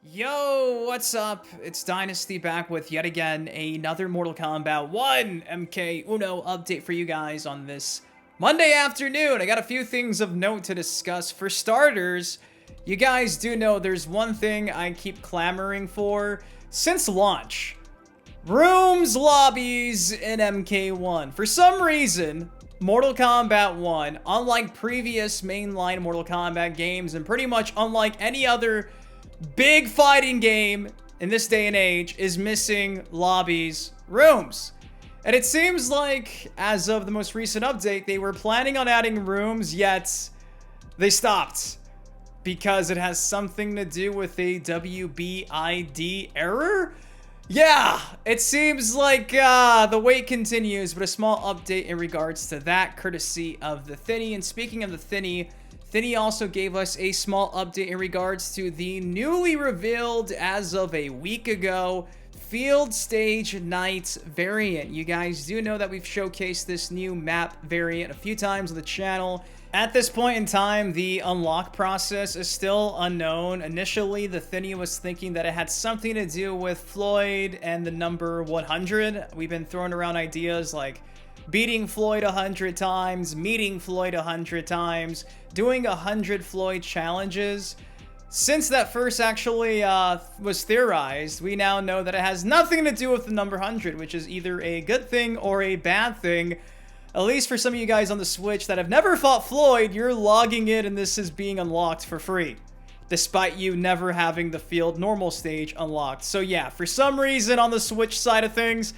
Yo, what's up? It's Dynasty back with yet again another Mortal Kombat 1 MK Uno update for you guys on this Monday afternoon. I got a few things of note to discuss. For starters, you guys do know there's one thing I keep clamoring for since launch. Rooms, lobbies in MK1. For some reason, Mortal Kombat 1, unlike previous mainline Mortal Kombat games and pretty much unlike any other big fighting game in this day and age, is missing lobbies, rooms. And it seems like, as of the most recent update, they were planning on adding rooms, yet they stopped. Because it has something to do with a WBID error? Yeah, it seems like the wait continues, but a small update in regards to that, courtesy of TheThiny. And speaking of TheThiny, TheThiny also gave us a small update in regards to the newly revealed, as of a week ago, Field Stage Night variant. You guys do know that we've showcased this new map variant a few times on the channel. At this point in time, the unlock process is still unknown. Initially, TheThiny was thinking that it had something to do with Floyd and the number 100. We've been throwing around ideas like beating Floyd 100 times, meeting Floyd 100 times, doing 100 Floyd challenges. Since that first actually was theorized, we now know that it has nothing to do with the number 100, which is either a good thing or a bad thing. At least for some of you guys on the Switch that have never fought Floyd, you're logging in and this is being unlocked for free, despite you never having the field normal stage unlocked. So yeah, for some reason on the Switch side of things,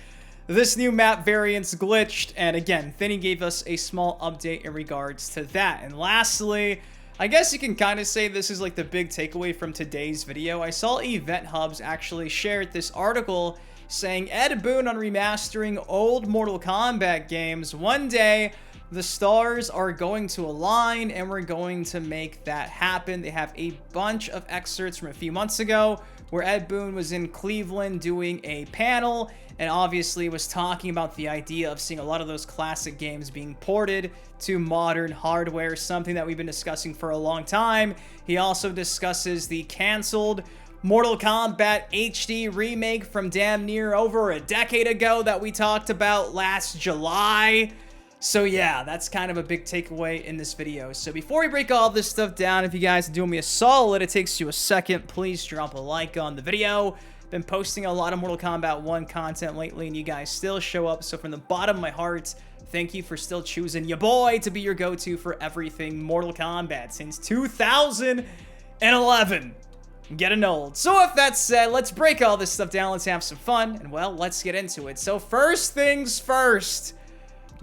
this new map variant's glitched, and again, TheThiny gave us a small update in regards to that. And lastly, I guess you can kind of say this is like the big takeaway from today's video. I saw Event Hubs actually shared this article saying Ed Boon on remastering old Mortal Kombat games. One day, the stars are going to align and we're going to make that happen. They have a bunch of excerpts from a few months ago where Ed Boon was in Cleveland doing a panel and obviously was talking about the idea of seeing a lot of those classic games being ported to modern hardware, something that we've been discussing for a long time. He also discusses the canceled Mortal Kombat HD remake from damn near over a decade ago that we talked about last July. So yeah, that's kind of a big takeaway in this video. So before we break all this stuff down, if you guys are doing me a solid, it takes you a second, please drop a like on the video. Been posting a lot of Mortal Kombat 1 content lately, and you guys still show up. So from the bottom of my heart, thank you for still choosing your boy to be your go-to for everything Mortal Kombat since 2011. Getting old. So with that said, let's break all this stuff down. Let's have some fun, and well, let's get into it. So first things first,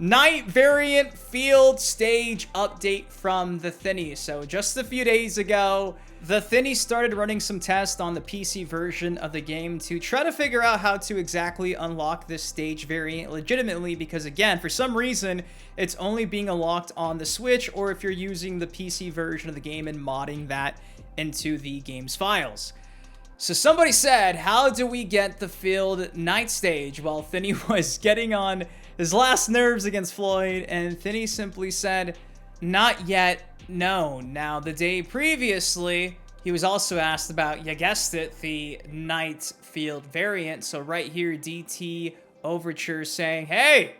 night variant field stage update from TheThiny. So just a few days ago, TheThiny started running some tests on the PC version of the game to try to figure out how to exactly unlock this stage variant legitimately, because again, for some reason, it's only being unlocked on the Switch, or if you're using the PC version of the game and modding that into the game's files. So somebody said, how do we get the field night stage? Well, TheThiny was getting on his last nerves against Floyd, and TheThiny simply said, not yet, no. Now, the day previously, he was also asked about, you guessed it, the night field variant. So right here, DT Overture saying, hey,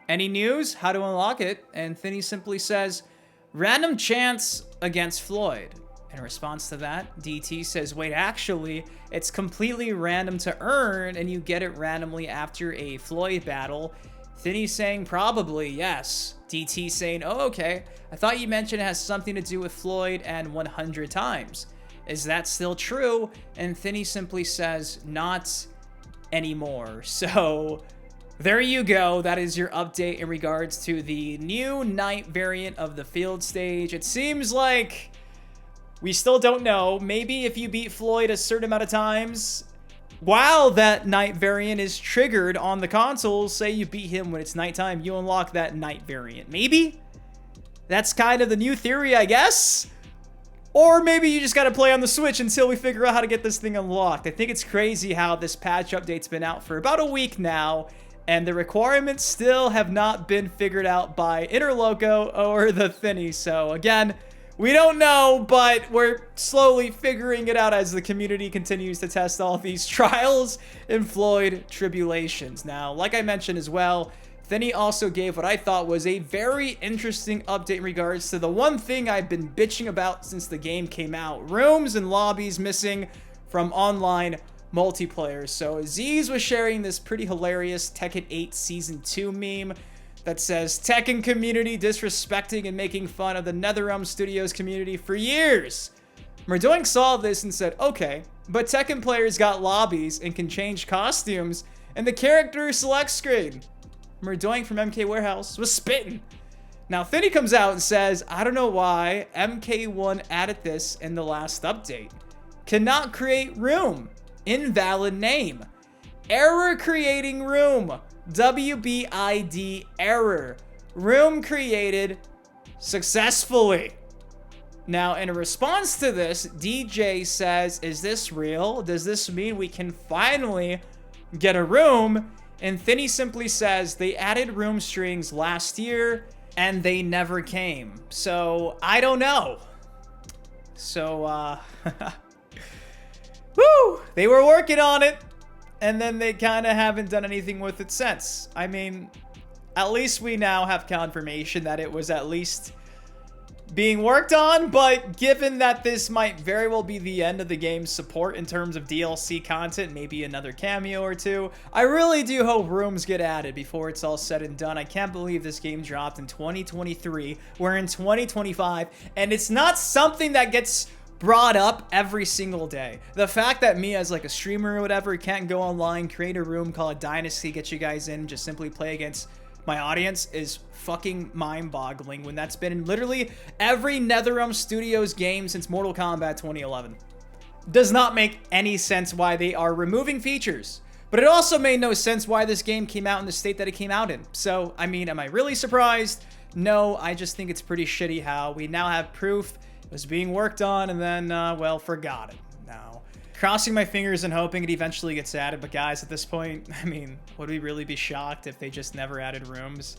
any news? How to unlock it? And TheThiny simply says, random chance against Floyd. In response to that, DT says, wait, actually, it's completely random to earn, and you get it randomly after a Floyd battle. TheThiny saying, probably, yes. DT saying, oh, okay. I thought you mentioned it has something to do with Floyd and 100 times. Is that still true? And TheThiny simply says, not anymore. So there you go. That is your update in regards to the new night variant of the field stage. It seems like we still don't know. Maybe if you beat Floyd a certain amount of times, while that night variant is triggered on the consoles, say you beat him when it's nighttime, you unlock that night variant. Maybe? That's kind of the new theory, I guess? Or maybe you just gotta play on the Switch until we figure out how to get this thing unlocked. I think it's crazy how this patch update's been out for about a week now, and the requirements still have not been figured out by Interloco or TheThiny. So again, We don't know, but we're slowly figuring it out as the community continues to test all these trials and Floyd tribulations. Now, like I mentioned as well, TheThiny also gave what I thought was a very interesting update in regards to the one thing I've been bitching about since the game came out. Rooms and lobbies missing from online multiplayer. So Aziz was sharing this pretty hilarious Tekken 8 Season 2 meme that says, Tekken community disrespecting and making fun of the NetherRealm Studios community for years. Mordoink saw this and said, okay, but Tekken players got lobbies and can change costumes in the character select screen. Mordoink from MK Warehouse was spitting. Now TheThiny comes out and says, I don't know why MK1 added this in the last update. Cannot create room. Invalid name. Error creating room. WBID error. Room created successfully. Now, in a response to this, DJ says, is this real? Does this mean we can finally get a room? And TheThiny simply says, they added room strings last year and they never came. So, I don't know. So, woo! They were working on it. And then they kind of haven't done anything with it since. I mean, at least we now have confirmation that it was at least being worked on, but given that this might very well be the end of the game's support in terms of DLC content, maybe another cameo or two, I really do hope rooms get added before it's all said and done. I can't believe this game dropped in 2023. We're in 2025, and it's not something that gets brought up every single day. The fact that me as like a streamer or whatever can't go online, create a room, call it Dynasty, get you guys in, just simply play against my audience is fucking mind-boggling when that's been in literally every NetherRealm Studios game since Mortal Kombat 2011. Does not make any sense why they are removing features. But it also made no sense why this game came out in the state that it came out in. So, I mean, am I really surprised? No, I just think it's pretty shitty how we now have proof it was being worked on and then, well, forgot it. Now, crossing my fingers and hoping it eventually gets added. But guys, at this point, I mean, would we really be shocked if they just never added rooms?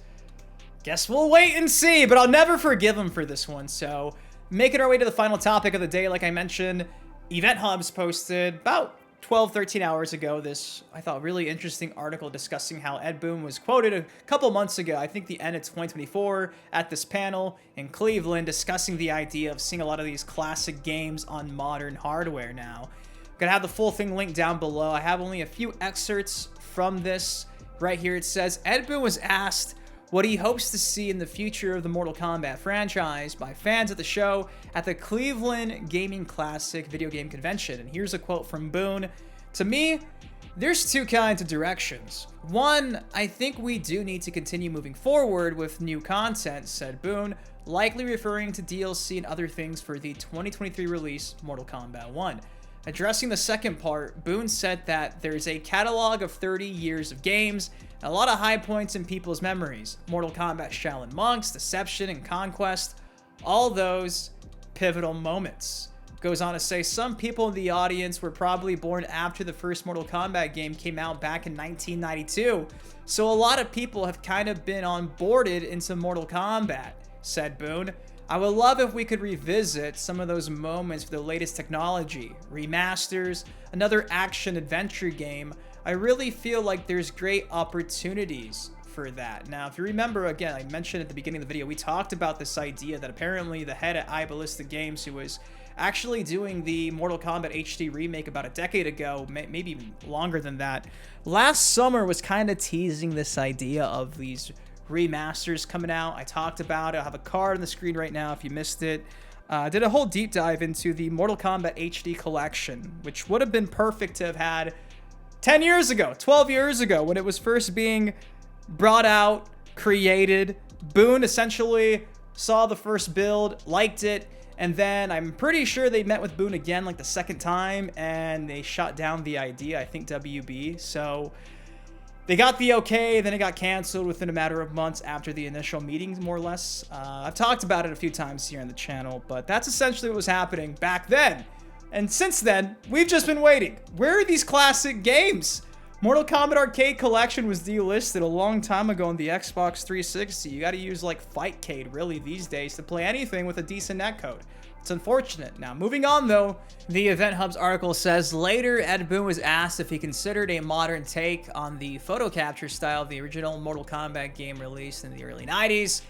Guess we'll wait and see, but I'll never forgive them for this one. So, making our way to the final topic of the day, like I mentioned, Event Hubs posted about 12, 13 hours ago this, I thought, really interesting article discussing how Ed Boon was quoted a couple months ago, I think the end of 2024, at this panel in Cleveland, discussing the idea of seeing a lot of these classic games on modern hardware now. I'm gonna have the full thing linked down below. I have only a few excerpts from this. Right here it says, Ed Boon was asked what he hopes to see in the future of the Mortal Kombat franchise by fans at the show at the Cleveland Gaming Classic video game convention. And here's a quote from Boon. To me, there's two kinds of directions. One, I think we do need to continue moving forward with new content, said Boon, likely referring to DLC and other things for the 2023 release, Mortal Kombat 1. Addressing the second part, Boon said that there's a catalog of 30 years of games, and a lot of high points in people's memories. Mortal Kombat Shaolin Monks, Deception, and Conquest, all those pivotal moments. Goes on to say, some people in the audience were probably born after the first Mortal Kombat game came out back in 1992, so a lot of people have kind of been onboarded into Mortal Kombat, said Boon. I would love if we could revisit some of those moments with the latest technology, remasters, another action-adventure game. I really feel like there's great opportunities for that. Now, if you remember, again, I mentioned at the beginning of the video, we talked about this idea that apparently the head at iBallistic Games, who was actually doing the Mortal Kombat HD remake about a decade ago, maybe even longer than that, last summer was kind of teasing this idea of these remasters coming out. I talked about it. I have a card on the screen right now if you missed it. Did a whole deep dive into the Mortal Kombat HD collection, which would have been perfect to have had 10 years ago, 12 years ago, when it was first being brought out, created. Boon essentially saw the first build, liked it, and then I'm pretty sure they met with Boon again like the second time, and they shot down the idea, I think WB. So they got the okay, then it got canceled within a matter of months after the initial meetings, more or less. I've talked about it a few times here on the channel, but that's essentially what was happening back then. And since then, we've just been waiting. Where are these classic games? Mortal Kombat Arcade Collection was delisted a long time ago on the Xbox 360. You gotta use like Fightcade really these days to play anything with a decent netcode. It's unfortunate. Now, moving on though, the Event Hub's article says later Ed Boon was asked if he considered a modern take on the photo capture style of the original Mortal Kombat game released in the early 90s.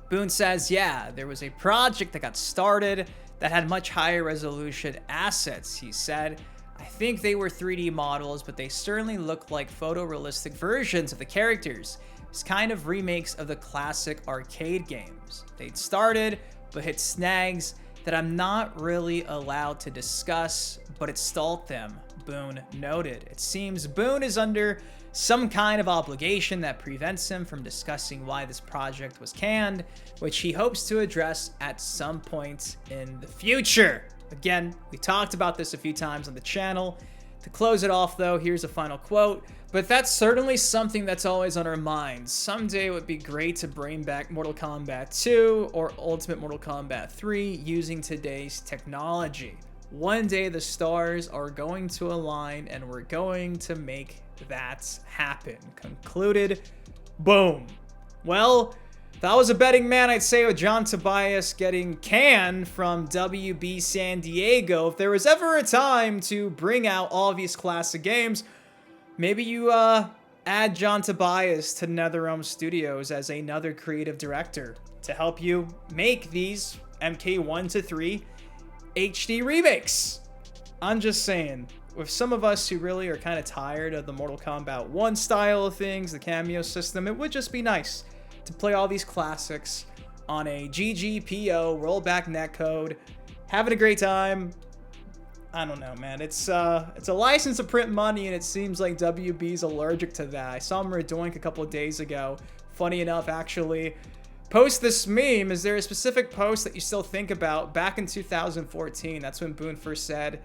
Boon says, yeah, there was a project that got started that had much higher resolution assets. He said, I think they were 3D models, but they certainly looked like photorealistic versions of the characters. It's kind of remakes of the classic arcade games. They'd started, but hit snags that I'm not really allowed to discuss, but it stalled them, Boon noted. It seems Boon is under some kind of obligation that prevents him from discussing why this project was canned, which he hopes to address at some point in the future. Again, we talked about this a few times on the channel. To close it off though, here's a final quote. But that's certainly something that's always on our minds. Someday it would be great to bring back Mortal Kombat 2 or Ultimate Mortal Kombat 3 using today's technology. One day the stars are going to align and we're going to make that happen. Concluded. Boom. Well, if I was a betting man, I'd say with John Tobias getting canned from WB San Diego, if there was ever a time to bring out all these classic games, maybe you add John Tobias to NetherRealm Studios as another creative director to help you make these MK1 to 3 HD remakes. I'm just saying, with some of us who really are kind of tired of the Mortal Kombat 1 style of things, the KAMEO system, it would just be nice to play all these classics on a GGPO rollback netcode, having a great time. I don't know, man. It's a license to print money, and it seems like WB's allergic to that. I saw Merdoink a couple of days ago. Funny enough, actually. Post this meme. Is there a specific post that you still think about? Back in 2014, that's when Boon first said,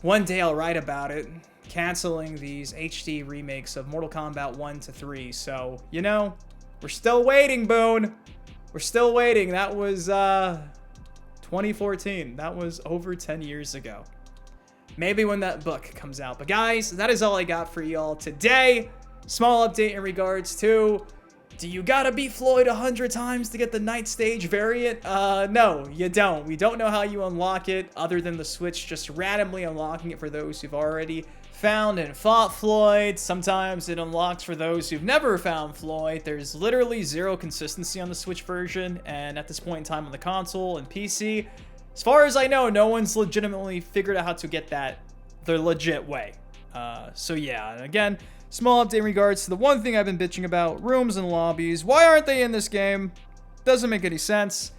one day I'll write about it, canceling these HD remakes of Mortal Kombat 1 to 3. So, you know, we're still waiting, Boon. We're still waiting. That was 2014. That was over 10 years ago. Maybe when that book comes out. But guys, that is all I got for y'all today. Small update in regards to, do you gotta beat Floyd 100 times to get the night stage variant? No, you don't. We don't know how you unlock it other than the Switch just randomly unlocking it for those who've already found and fought Floyd. Sometimes it unlocks for those who've never found Floyd. There's literally zero consistency on the Switch version, and at this point in time on the console and PC, as far as I know, no one's legitimately figured out how to get that the legit way. So yeah, and again, small update in regards to the one thing I've been bitching about, rooms and lobbies. Why aren't they in this game? Doesn't make any sense.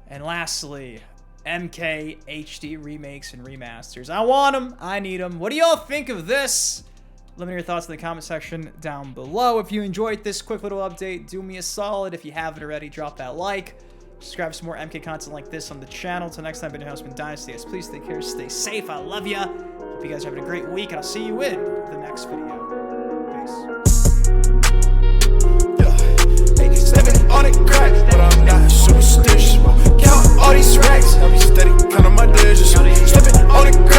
And lastly, MK HD remakes and remasters. I want them. I need them. What do y'all think of this? Let me know your thoughts in the comment section down below. If you enjoyed this quick little update, do me a solid. If you haven't already, drop that like. Subscribe for some more MK content like this on the channel. Till next time, been your host, TheThiny. Please take care, stay safe. I love ya. Hope you guys are having a great week, and I'll see you in the next video. Stepping on it crack, but I'm not superstitious. Count all these racks, I be steady, counting my digits. Stepping on it